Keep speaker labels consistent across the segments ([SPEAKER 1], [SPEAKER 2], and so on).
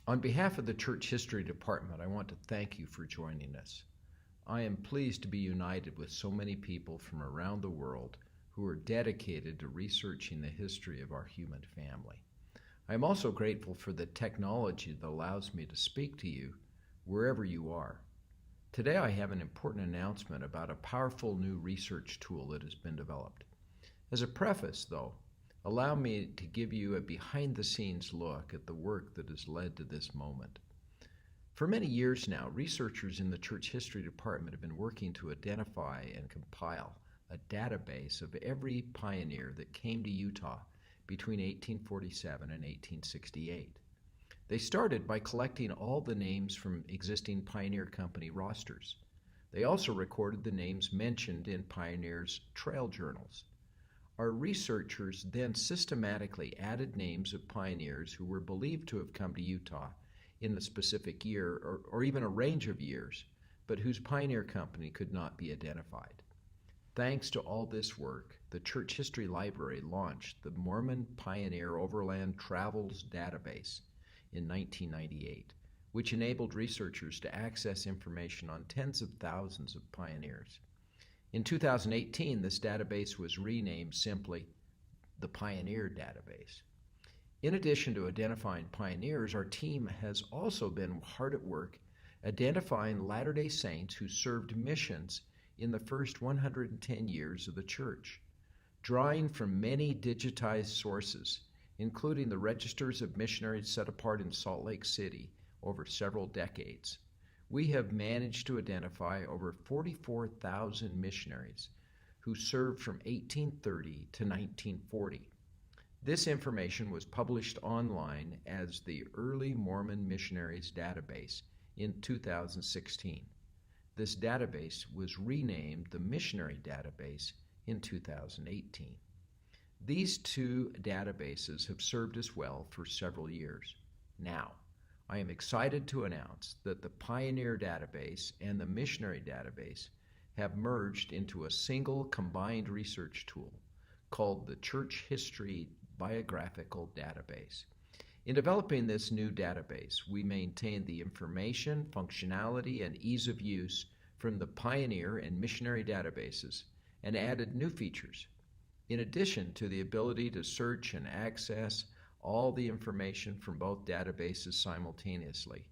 [SPEAKER 1] On behalf of the Church History Department, I want to thank you for joining us. I am pleased to be united with so many people from around the world who are dedicated to researching the history of our human family. I am also grateful for the technology that allows me to speak to you wherever you are. Today I have an important announcement about a powerful new research tool that has been developed. As a preface, though, allow me to give you a behind-the-scenes look at the work that has led to this moment. For many years now, researchers in the Church History Department have been working to identify and compile a database of every pioneer that came to Utah between 1847 and 1868. They started by collecting all the names from existing Pioneer Company rosters. They also recorded the names mentioned in Pioneers' trail journals. Our researchers then systematically added names of pioneers who were believed to have come to Utah in a specific year or even a range of years, but whose pioneer company could not be identified. Thanks to all this work, the Church History Library launched the Mormon Pioneer Overland Travels Database in 1998, which enabled researchers to access information on tens of thousands of pioneers. In 2018, this database was renamed simply the Pioneer Database. In addition to identifying pioneers, our team has also been hard at work identifying Latter-day Saints who served missions in the first 110 years of the church. Drawing from many digitized sources, including the registers of missionaries set apart in Salt Lake City over several decades, we have managed to identify over 44,000 missionaries who served from 1830 to 1940. This information was published online as the Early Mormon Missionaries Database in 2016. This database was renamed the Missionary Database in 2018. These two databases have served us well for several years. Now, I am excited to announce that the Pioneer Database and the Missionary Database have merged into a single combined research tool called the Church History Biographical Database. In developing this new database, we maintained the information, functionality, and ease of use from the Pioneer and Missionary databases and added new features. In addition to the ability to search and access all the information from both databases simultaneously,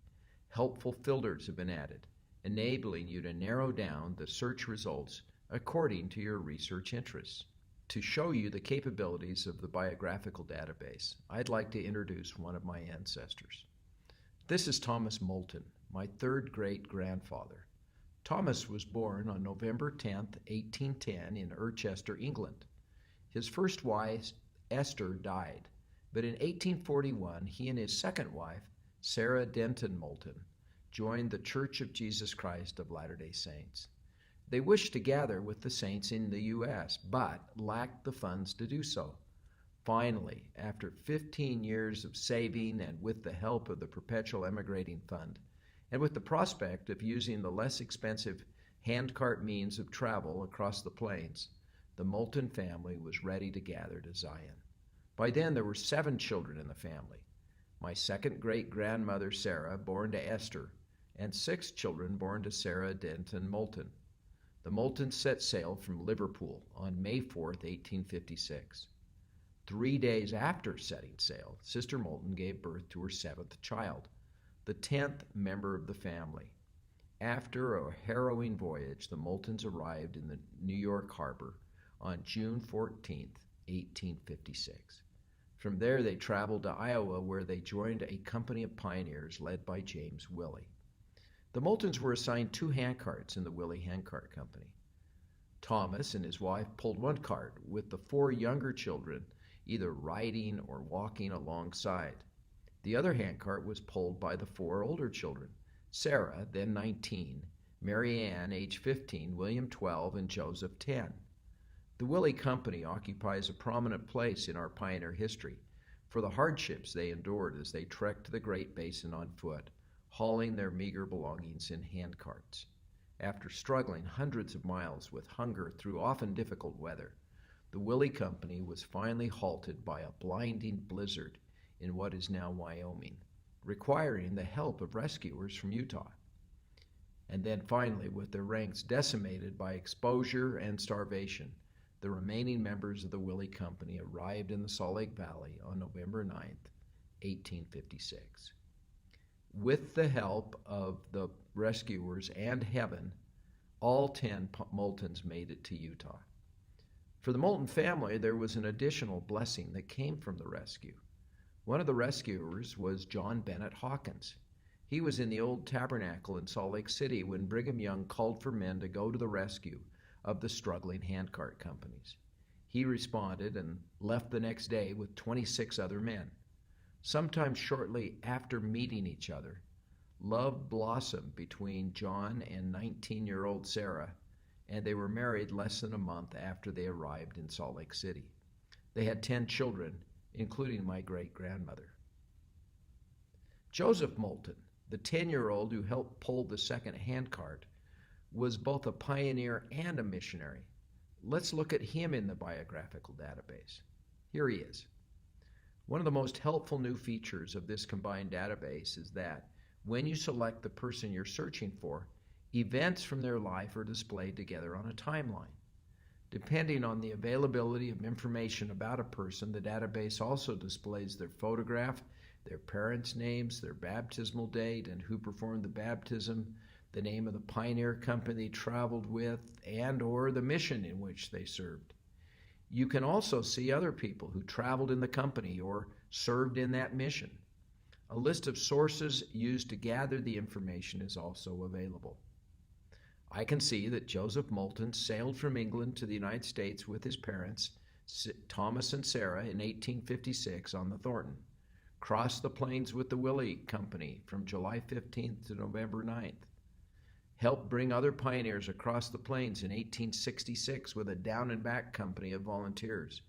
[SPEAKER 1] helpful filters have been added, enabling you to narrow down the search results according to your research interests. To show you the capabilities of the biographical database, I'd like to introduce one of my ancestors. This is Thomas Moulton, my third great-grandfather. Thomas was born on November 10, 1810 in Irchester, England. His first wife, Esther, died, but in 1841 he and his second wife, Sarah Denton Moulton, joined the Church of Jesus Christ of Latter-day Saints. They wished to gather with the saints in the U.S., but lacked the funds to do so. Finally, after 15 years of saving and with the help of the Perpetual Emigrating Fund, and with the prospect of using the less expensive handcart means of travel across the plains, the Moulton family was ready to gather to Zion. By then, there were 7 children in the family. My second great-grandmother, Sarah, born to Esther, and 6 children born to Sarah Denton Moulton. The Moultons set sail from Liverpool on May 4, 1856. 3 days after setting sail, Sister Moulton gave birth to her 7th child, the 10th member of the family. After a harrowing voyage, the Moultons arrived in the New York harbor on June 14, 1856. From there, they traveled to Iowa, where they joined a company of pioneers led by James Willie. The Moultons were assigned 2 handcarts in the Willie Handcart Company. Thomas and his wife pulled one cart, with the 4 younger children either riding or walking alongside. The other handcart was pulled by the 4 older children, Sarah, then 19, Mary Ann, age 15, William, 12, and Joseph, 10. The Willie Company occupies a prominent place in our pioneer history for the hardships they endured as they trekked the Great Basin on foot, hauling their meager belongings in handcarts. After struggling hundreds of miles with hunger through often difficult weather, the Willie Company was finally halted by a blinding blizzard in what is now Wyoming. requiring the help of rescuers from Utah. And then finally, with their ranks decimated by exposure and starvation, the remaining members of the Willie Company arrived in the Salt Lake Valley on November 9th, 1856. With the help of the rescuers and heaven, all 10 Moultons made it to Utah. For the Moulton family, there was an additional blessing that came from the rescue. One of the rescuers was John Bennett Hawkins. He was in the old tabernacle in Salt Lake City when Brigham Young called for men to go to the rescue of the struggling handcart companies. He responded and left the next day with 26 other men. Sometime shortly after meeting each other, love blossomed between John and 19-year-old Sarah, and they were married less than a month after they arrived in Salt Lake City. They had 10 children, including my great-grandmother. Joseph Moulton, the 10-year-old who helped pull the second handcart, was both a pioneer and a missionary. Let's look at him in the biographical database. Here he is. One of the most helpful new features of this combined database is that when you select the person you're searching for, events from their life are displayed together on a timeline. Depending on the availability of information about a person, the database also displays their photograph, their parents' names, their baptismal date, and who performed the baptism, the name of the pioneer company they traveled with, and or the mission in which they served. You can also see other people who traveled in the company or served in that mission. A list of sources used to gather the information is also available. I can see that Joseph Moulton sailed from England to the United States with his parents, Thomas and Sarah, in 1856 on the Thornton, crossed the plains with the Willie Company from July 15th to November 9th, helped bring other pioneers across the plains in 1866 with a down and back company of volunteers,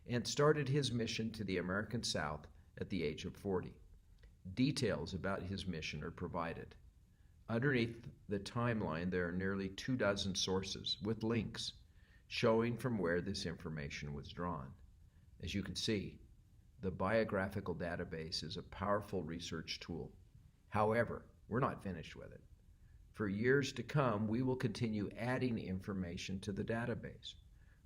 [SPEAKER 1] and started his mission to the American South at the age of 40. Details about his mission are provided. Underneath the timeline, there are nearly 24 sources with links showing from where this information was drawn. As you can see, the biographical database is a powerful research tool. However, we're not finished with it. For years to come, we will continue adding information to the database.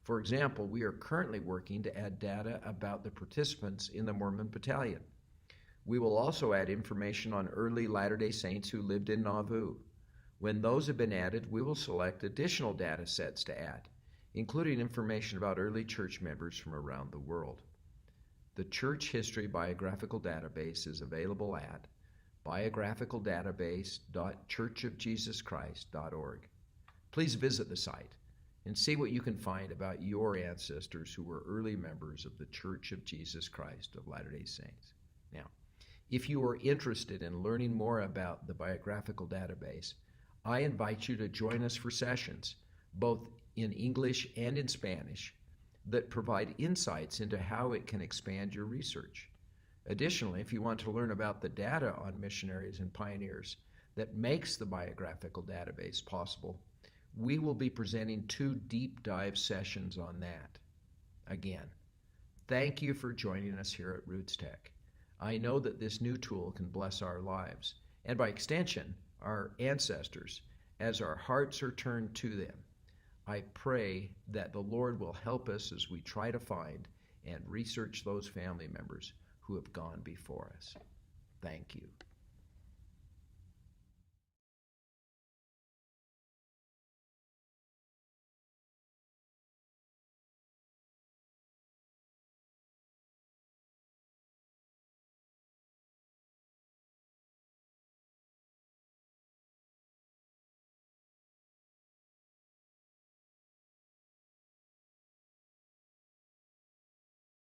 [SPEAKER 1] For example, we are currently working to add data about the participants in the Mormon Battalion. We will also add information on early Latter-day Saints who lived in Nauvoo. When those have been added, we will select additional data sets to add, including information about early church members from around the world. The Church History Biographical Database is available at biographicaldatabase.churchofjesuschrist.org. Please visit the site and see what you can find about your ancestors who were early members of the Church of Jesus Christ of Latter-day Saints. Now, if you are interested in learning more about the biographical database, I invite you to join us for sessions, both in English and in Spanish, that provide insights into how it can expand your research. Additionally, if you want to learn about the data on missionaries and pioneers that makes the biographical database possible, we will be presenting 2 deep dive sessions on that. Again, thank you for joining us here at Roots Tech. I know that this new tool can bless our lives, and by extension, our ancestors, as our hearts are turned to them. I pray that the Lord will help us as we try to find and research those family members who have gone before us. Thank you.